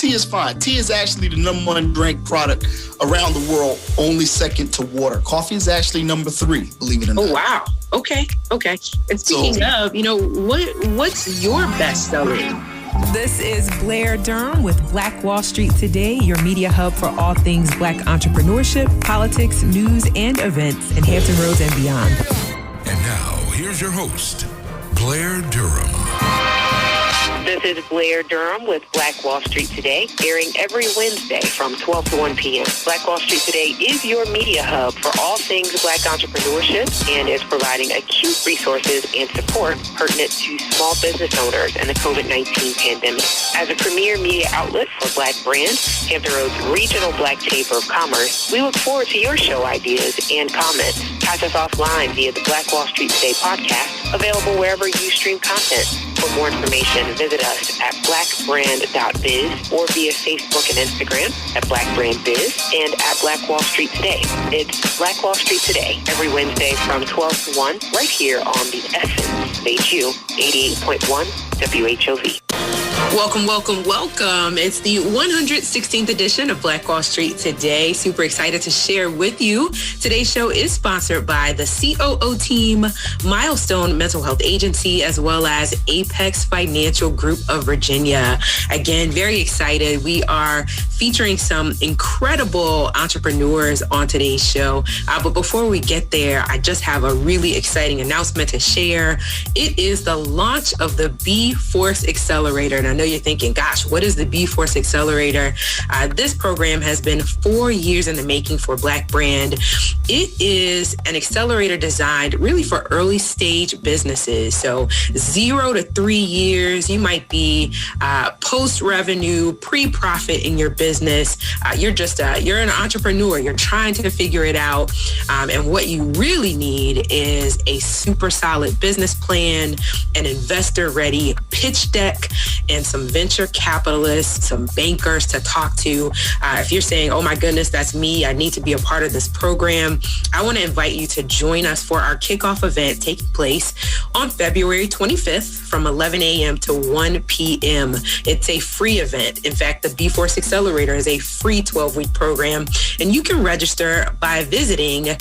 Tea is fine. Tea is actually the number one drink product around the world, only second to water. Coffee is actually number 3, believe it or not. Oh, wow. Okay. And speaking of, what's your best seller? This is Blair Durham with Black Wall Street Today, your media hub for all things Black entrepreneurship, politics, news, and events in Hampton Roads and beyond. And now, here's your host, Blair Durham. This is Blair Durham with Black Wall Street Today, airing every Wednesday from 12 to 1 p.m. Black Wall Street Today is your media hub for all things Black entrepreneurship and is providing acute resources and support pertinent to small business owners and the COVID-19 pandemic. As a premier media outlet for Black brands, Hampton Roads Regional Black Chamber of Commerce, we look forward to your show ideas and comments. Catch us offline via the Black Wall Street Today podcast, available wherever you stream content. For more information, visit us at blackbrand.biz or via Facebook and Instagram at blackbrandbiz and at Black Wall Street Today. It's Black Wall Street Today every Wednesday from 12 to 1 right here on the Essence of HU 88.1 WHOV. Welcome. It's the 116th edition of Black Wall Street Today. Super excited to share with you. Today's show is sponsored by the COO team, Milestone Mental Health Agency, as well as Apex Financial Group of Virginia. Again, very excited. We are featuring some incredible entrepreneurs on today's show. But before we get there, I just have a really exciting announcement to share. It is the launch of the B-Force Accelerator. And I know you're thinking, gosh, what is the B-Force Accelerator? This program has been 4 years in the making for Black Brand. It is an accelerator designed really for early stage businesses. So 0 to 3 years, you might be post-revenue, pre-profit in your business. You're an entrepreneur. You're trying to figure it out. And what you really need is a super solid business plan, an investor-ready pitch deck, and some venture capitalists, some bankers to talk to. If you're saying, oh my goodness, that's me, I need to be a part of this program, I want to invite you to join us for our kickoff event taking place on February 25th from 11 a.m. to 1 p.m. It's a free event. In fact, the B-Force Accelerator is a free 12-week program, and you can register by visiting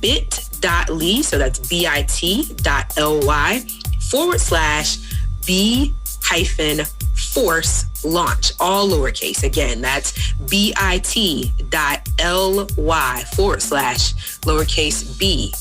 bit.ly, so that's bit.ly/B-Force launch, all lowercase. Again, that's bit.ly/lowercase B-FORCE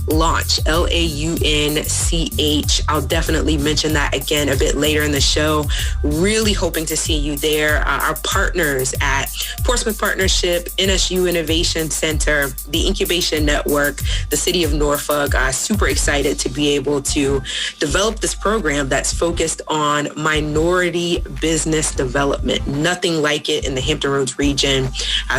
launch, LAUNCH. I'll definitely mention that again a bit later in the show. Really hoping to see you there. Our partners at Portsmouth Partnership, NSU Innovation Center, the Incubation Network, the City of Norfolk. Super excited to be able to develop this program that's focused on minority business development. Nothing like it in the Hampton Roads region.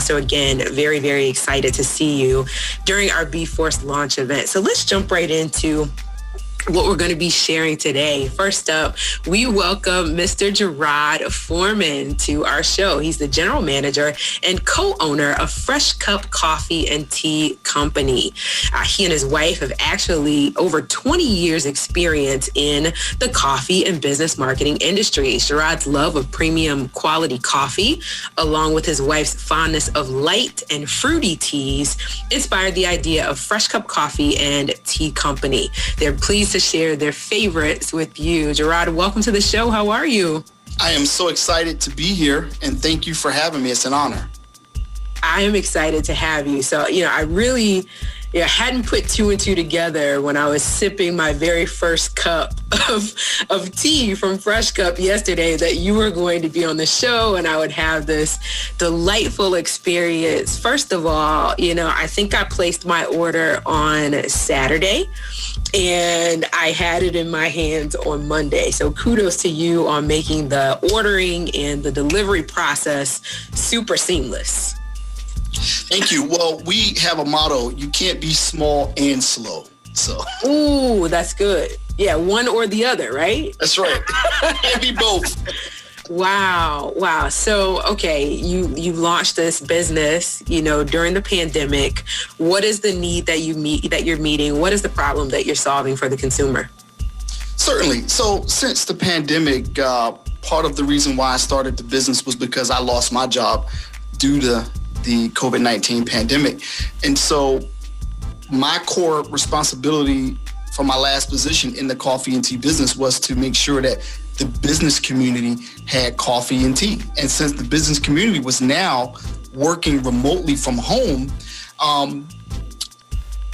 So again, very, very excited to see you during our B-Force launch event. So let's jump right into what we're going to be sharing today. First up, we welcome Mr. Jarod Freeman to our show. He's the general manager and co-owner of Fresh Cup Coffee and Tea Company. He and his wife have actually over 20 years experience in the coffee and business marketing industry. Jarod's love of premium quality coffee, along with his wife's fondness of light and fruity teas, inspired the idea of Fresh Cup Coffee and Tea Company. They're pleased to share their favorites with you. Jarod, welcome to the show. How are you? I am so excited to be here, and thank you for having me. It's an honor. I am excited to have you. So, I really hadn't put two and two together when I was sipping my very first cup of tea from Fresh Cup yesterday that you were going to be on the show and I would have this delightful experience. First of all, I think I placed my order on Saturday and I had it in my hands on Monday. So kudos to you on making the ordering and the delivery process super seamless. Thank you. Well, we have a motto: you can't be small and slow. So. Ooh, that's good. Yeah, one or the other, right? That's right. Can't be both. Wow. So, okay, you launched this business, during the pandemic. What is the need that you're meeting? What is the problem that you're solving for the consumer? Certainly. So since the pandemic, part of the reason why I started the business was because I lost my job due to the COVID-19 pandemic. And so my core responsibility for my last position in the coffee and tea business was to make sure that the business community had coffee and tea. And since the business community was now working remotely from home,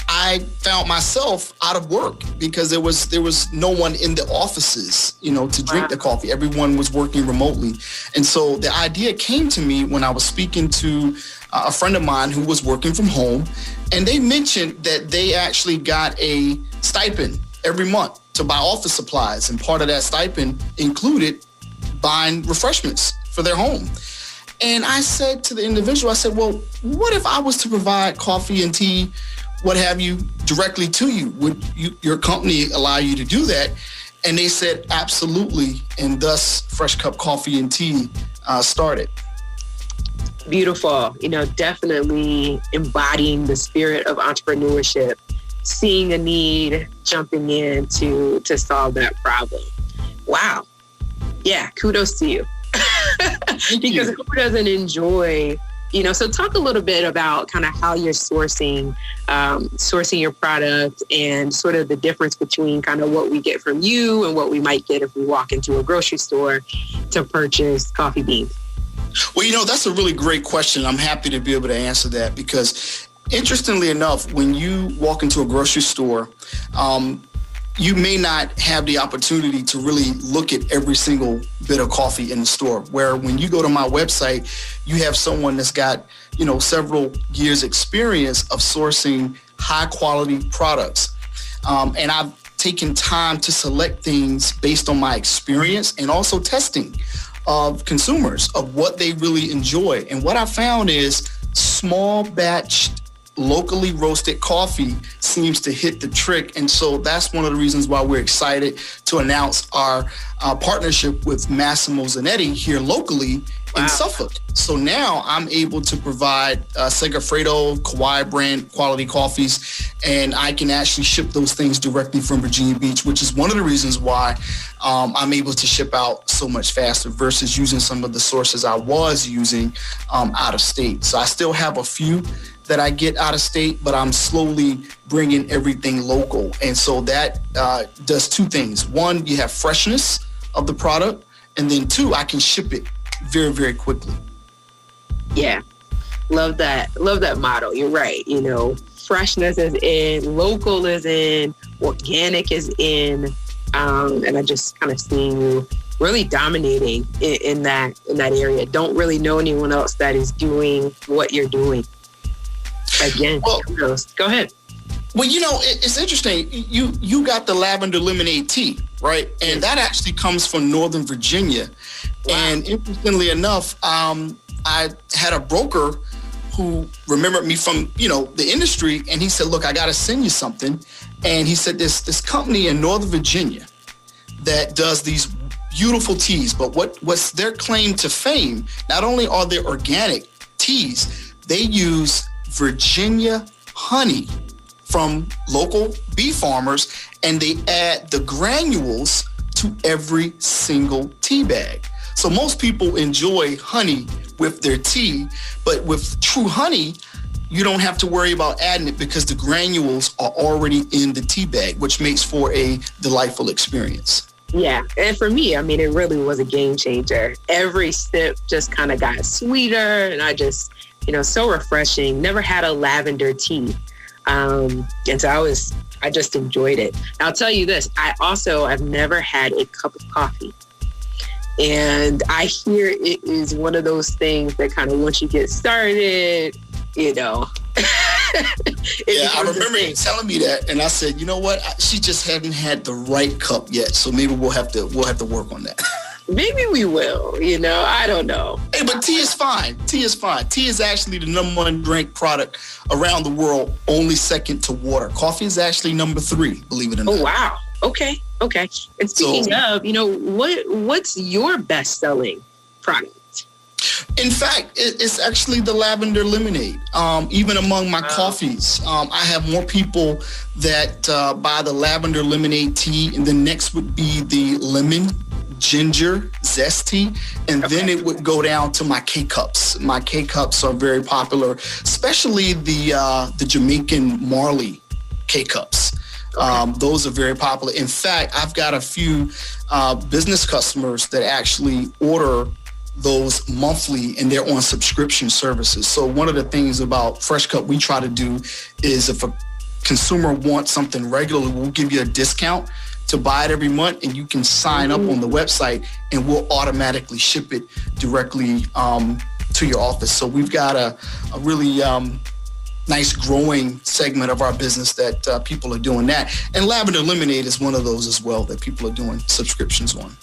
I found myself out of work because there was no one in the offices, to drink the coffee. Everyone was working remotely. And so the idea came to me when I was speaking to a friend of mine who was working from home, and they mentioned that they actually got a stipend every month to buy office supplies. And part of that stipend included buying refreshments for their home. And I said to the individual, I said, well, what if I was to provide coffee and tea, what have you, directly to you? Would your company allow you to do that? And they said, absolutely. And thus, Fresh Cup Coffee and Tea started. Beautiful. Definitely embodying the spirit of entrepreneurship, seeing a need, jumping in to solve that problem. Wow. Yeah, kudos to you. Because who doesn't enjoy, so talk a little bit about kind of how you're sourcing your product and sort of the difference between kind of what we get from you and what we might get if we walk into a grocery store to purchase coffee beans. Well, that's a really great question. I'm happy to be able to answer that because interestingly enough, when you walk into a grocery store, you may not have the opportunity to really look at every single bit of coffee in the store, where when you go to my website, you have someone that's got, several years experience of sourcing high quality products. And I've taken time to select things based on my experience and also testing of consumers of what they really enjoy. And what I found is small batch, locally roasted coffee seems to hit the trick. And so that's one of the reasons why we're excited to announce our partnership with Massimo Zanetti here locally in Suffolk. So now I'm able to provide Segafredo, Kauai brand quality coffees, and I can actually ship those things directly from Virginia Beach, which is one of the reasons why I'm able to ship out so much faster versus using some of the sources I was using out of state. So I still have a few that I get out of state, but I'm slowly bringing everything local. And so that does two things. One, you have freshness of the product, and then two, I can ship it very, very quickly. Yeah, love that motto. You're right. Freshness is in, local is in, organic is in, and I just kind of seeing you really dominating in that area. Don't really know anyone else that is doing what you're doing. Again, kudos. Go ahead. Well, it's interesting. You got the lavender lemonade tea, right? And that actually comes from Northern Virginia. Wow. And interestingly enough, I had a broker who remembered me from, the industry. And he said, look, I got to send you something. And he said, this company in Northern Virginia that does these beautiful teas. But what's their claim to fame? Not only are they organic teas, they use Virginia honey from local bee farmers, and they add the granules to every single tea bag. So most people enjoy honey with their tea, but with true honey, you don't have to worry about adding it because the granules are already in the tea bag, which makes for a delightful experience. Yeah. And for me, it really was a game changer. Every sip just kind of got sweeter, and I just, so refreshing. Never had a lavender tea. And so I just enjoyed it. I'll tell you this, I've never had a cup of coffee. And I hear it is one of those things that kind of once you get started, Yeah, I remember you telling me that, and I said, you know what? She just hadn't had the right cup yet, so maybe we'll have to work on that. Maybe we will. I don't know. Hey, but tea is fine. Tea is actually the number one drink product around the world, only second to water. Coffee is actually number 3, believe it or not. Oh wow. Okay. And speaking of, what's your best selling product? In fact, it's actually the lavender lemonade. Even among my coffees, I have more people that buy the lavender lemonade tea, and then next would be the lemon ginger zest tea, and then it would go down to my K-cups. My K-cups are very popular, especially the Jamaican Marley K-cups. Those are very popular. In fact, I've got a few business customers that actually order those monthly, and they're on subscription services. So one of the things about Fresh Cup we try to do is if a consumer wants something regularly, we'll give you a discount to buy it every month, and you can sign up on the website and we'll automatically ship it directly to your office. So we've got a really nice growing segment of our business that people are doing that. And Lavender Lemonade is one of those as well that people are doing subscriptions on.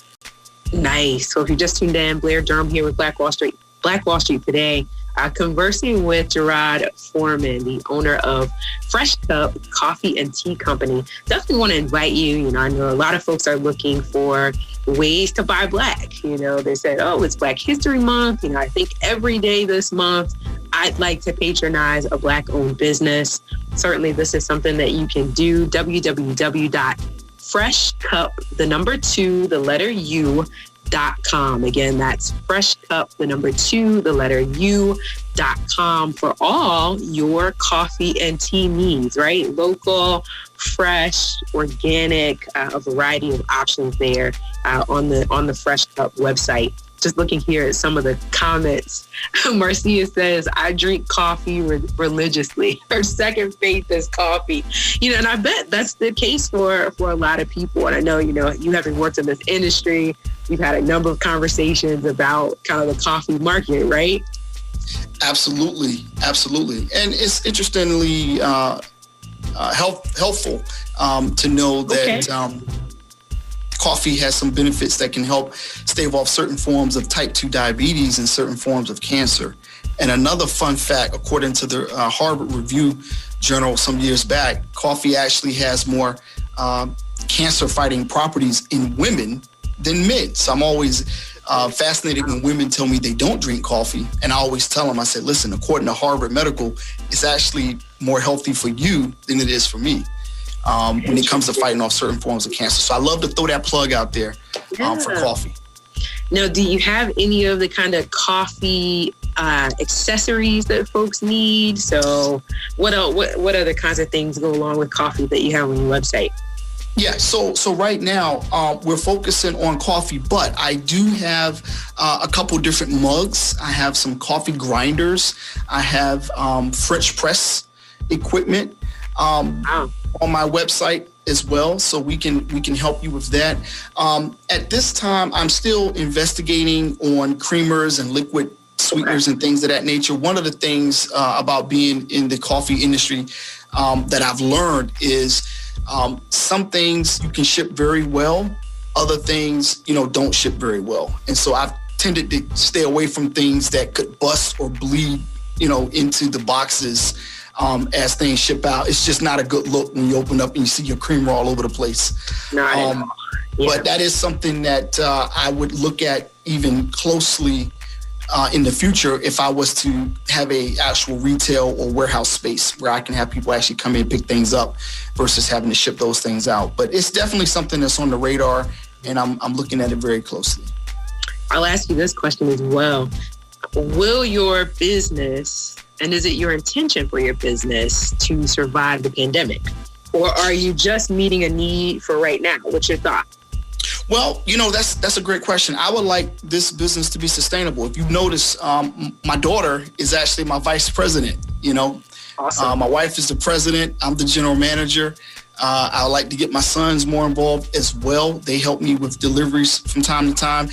Nice. So if you just tuned in, Blair Durham here with Black Wall Street today, conversing with Jarod Freeman, the owner of Fresh Cup Coffee and Tea Company. Definitely want to invite you. I know a lot of folks are looking for ways to buy Black. They said, oh, it's Black History Month. I think every day this month, I'd like to patronize a Black-owned business. Certainly, this is something that you can do. www.freshcup2u.com. Again, that's freshcup2u.com for all your coffee and tea needs, right? Local, fresh, organic, a variety of options there on the Fresh Cup website. Just looking here at some of the comments. Marcia says, I drink coffee religiously. Her second faith is coffee. And I bet that's the case for a lot of people. And I know, you having worked in this industry, you've had a number of conversations about kind of the coffee market, right? Absolutely. And it's interestingly helpful to know that coffee has some benefits that can help stave off certain forms of type 2 diabetes and certain forms of cancer. And another fun fact, according to the Harvard Review Journal some years back, coffee actually has more cancer-fighting properties in women than men. So I'm always fascinated when women tell me they don't drink coffee. And I always tell them, I said, listen, according to Harvard Medical, it's actually more healthy for you than it is for me. When it comes to fighting off certain forms of cancer. So I love to throw that plug out there for coffee. Now, do you have any of the kind of coffee accessories that folks need? So what other kinds of things go along with coffee that you have on your website? Yeah, so right now we're focusing on coffee, but I do have a couple different mugs. I have some coffee grinders. I have French press equipment. On my website as well, so we can help you with that. At this time, I'm still investigating on creamers and liquid sweeteners and things of that nature. One of the things about being in the coffee industry that I've learned is some things you can ship very well, other things don't ship very well, and so I've tended to stay away from things that could bust or bleed into the boxes. As things ship out. It's just not a good look when you open up and you see your creamer all over the place. But that is something that I would look at even closely in the future if I was to have a actual retail or warehouse space where I can have people actually come in and pick things up versus having to ship those things out. But it's definitely something that's on the radar, and I'm looking at it very closely. I'll ask you this question as well. Will your business, and is it your intention for your business to survive the pandemic? Or are you just meeting a need for right now? What's your thought? Well, that's a great question. I would like this business to be sustainable. If you notice, my daughter is actually my vice president, Awesome. My wife is the president. I'm the general manager. I like to get my sons more involved as well. They help me with deliveries from time to time.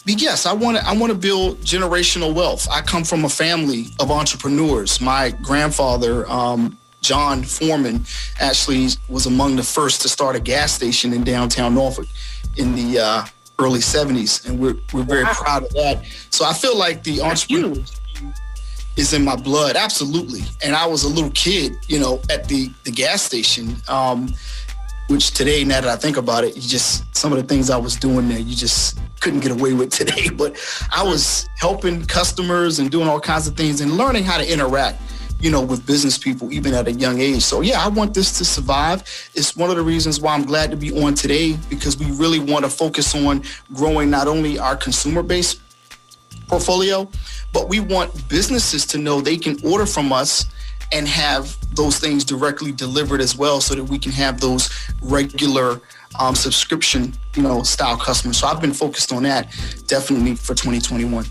But yes, I want to build generational wealth. I come from a family of entrepreneurs. My grandfather, John Foreman, actually was among the first to start a gas station in downtown Norfolk in the early 70s, and we're very proud of that. So I feel like the entrepreneur is in my blood, absolutely. And I was a little kid, at the gas station, which today, now that I think about it, some of the things I was doing there, couldn't get away with today. But I was helping customers and doing all kinds of things and learning how to interact, with business people, even at a young age. So yeah, I want this to survive. It's one of the reasons why I'm glad to be on today, because we really want to focus on growing not only our consumer base portfolio, but we want businesses to know they can order from us and have those things directly delivered as well, so that we can have those regular subscription, style customers. So I've been focused on that definitely for 2021.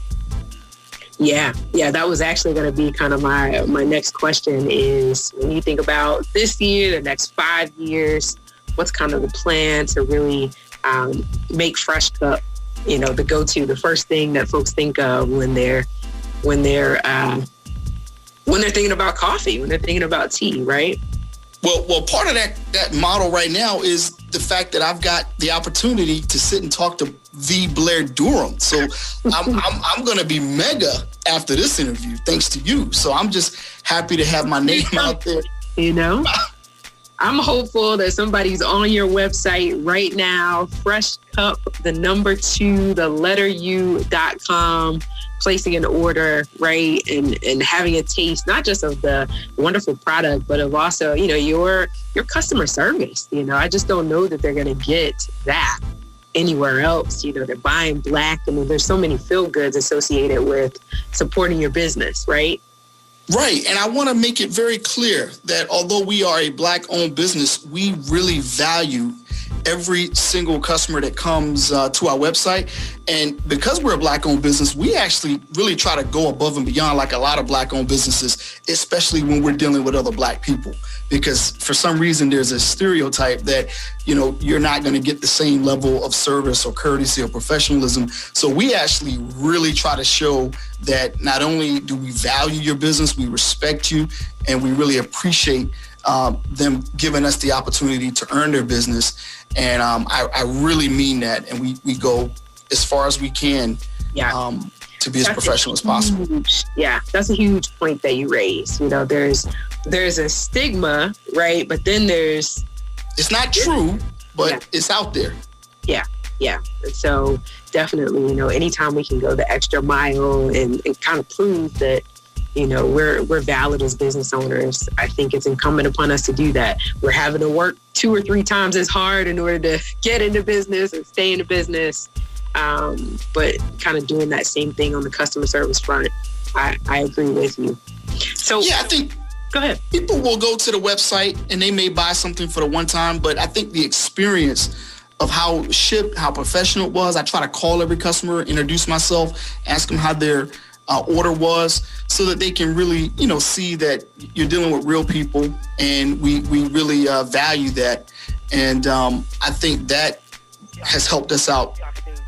Yeah, that was actually going to be kind of my next question is, when you think about this year, the next 5 years, what's kind of the plan to really make Fresh Cup, the go-to, the first thing that folks think of when they're thinking about coffee, when they're thinking about tea, right? Well, part of that model right now is the fact that I've got the opportunity to sit and talk to the Blair Durham. So I'm going to be mega after this interview, thanks to you. So I'm just happy to have my name out there. I'm hopeful that somebody's on your website right now, Fresh Cup, 2u.com, placing an order, right? And having a taste, not just of the wonderful product, but of also, your customer service. I just don't know that they're going to get that anywhere else. They're buying Black. I mean, there's so many feel goods associated with supporting your business, right? Right. And I want to make it very clear that although we are a Black-owned business, we really value every single customer that comes to our website. And because we're a Black-owned business, we actually really try to go above and beyond, like a lot of Black-owned businesses, especially when we're dealing with other Black people. Because for some reason, there's a stereotype that, you're not going to get the same level of service or courtesy or professionalism. So we actually really try to show that not only do we value your business, we respect you, and we really appreciate them giving us the opportunity to earn their business. And I really mean that. And we go as far as we can to be as professional as possible. That's a huge point that you raised. There's a stigma, right? But then it's not true, but it's out there. Yeah. So definitely, anytime we can go the extra mile and kind of prove that, we're valid as business owners, I think it's incumbent upon us to do that. We're having to work 2 or 3 times as hard in order to get into business and stay in the business. But kind of doing that same thing on the customer service front. I agree with you. So yeah, I think go ahead. People will go to the website and they may buy something for the one time, but I think the experience of how it was shipped, how professional it was. I try to call every customer, introduce myself, ask them how their order was, so that they can really, see that you're dealing with real people, and we really value that. And I think that has helped us out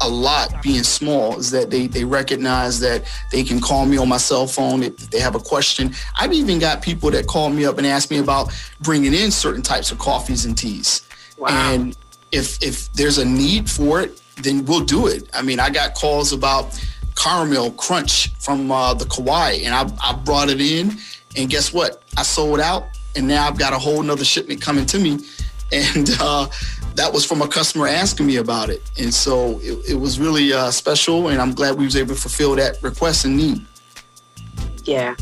a lot, being small, is that they recognize that they can call me on my cell phone if they have a question. I've even got people that call me up and ask me about bringing in certain types of coffees and teas. Wow. And if there's a need for it, then we'll do it. I mean, I got calls about caramel crunch from the Kauai, and I brought it in, and guess what? I sold out, and now I've got a whole nother shipment coming to me. And that was from a customer asking me about it. And so it was really special, and I'm glad we was able to fulfill that request and need. Yeah,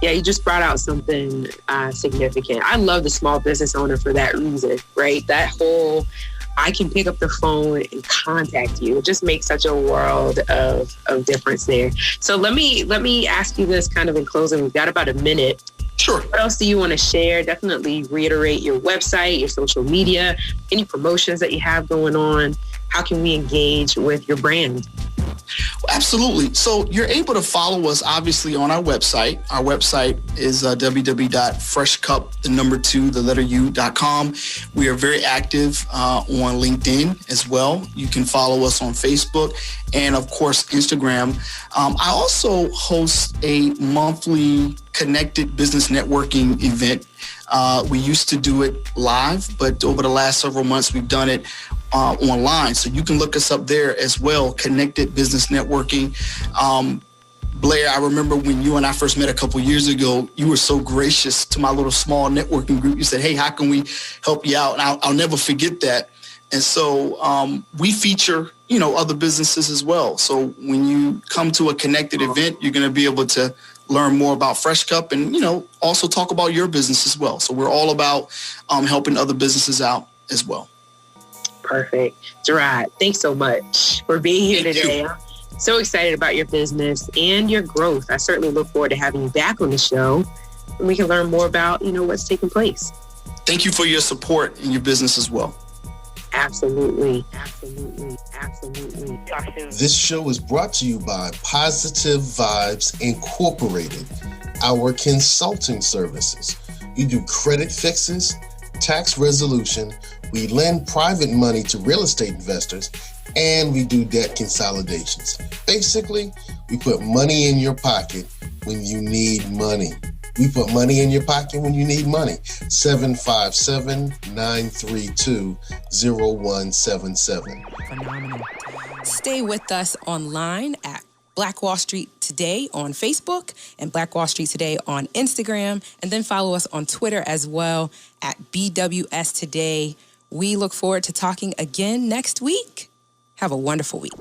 you just brought out something significant. I love the small business owner for that reason, right? That whole, I can pick up the phone and contact you. It just makes such a world of difference there. So let me ask you this kind of in closing. We've got about a minute. Sure. What else do you want to share? Definitely reiterate your website, your social media, any promotions that you have going on. How can we engage with your brand? Absolutely. So you're able to follow us, obviously, on our website. Our website is www.freshcup2u.com. We are very active on LinkedIn as well. You can follow us on Facebook and, of course, Instagram. I also host a monthly Connected Business Networking event. We used to do it live, but over the last several months, we've done it online. So you can look us up there as well, Connected Business Networking. Blair, I remember when you and I first met a couple years ago, you were so gracious to my little small networking group. You said, hey, how can we help you out? And I'll never forget that. And so we feature, other businesses as well. So when you come to a connected event, you're going to be able to learn more about Fresh Cup and, also talk about your business as well. So we're all about helping other businesses out as well. Perfect. Jarod, thanks so much for being here Thank today. you. I'm so excited about your business and your growth. I certainly look forward to having you back on the show and we can learn more about, what's taking place. Thank you for your support in your business as well. Absolutely. Absolutely. Absolutely. This show is brought to you by Positive Vibes Incorporated, our consulting services. We do credit fixes, tax resolution, we lend private money to real estate investors, and we do debt consolidations. Basically, we put money in your pocket when you need money. We put money in your pocket when you need money. 757-932-0177. Phenomenal. Stay with us online at Black Wall Street Today on Facebook and Black Wall Street Today on Instagram, and then follow us on Twitter as well at BWS Today. We look forward to talking again next week. Have a wonderful week.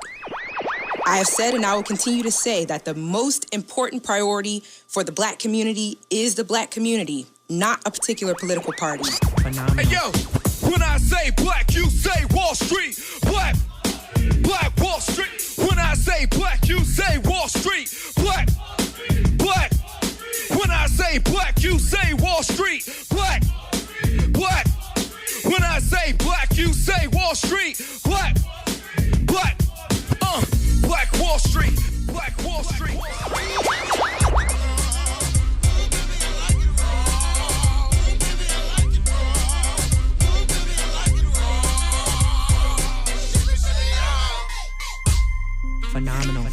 I have said and I will continue to say that the most important priority for the Black community is the Black community, not a particular political party. Phenomenal. Hey, yo, when I say black, you say Wall Street. Black Wall Street. When I say black, you say Wall Street. Black. When I say black, you say Wall Street. Black. When I say black, you say Wall Street. Black. Black Wall Street. Black Wall Street. Phenomenal.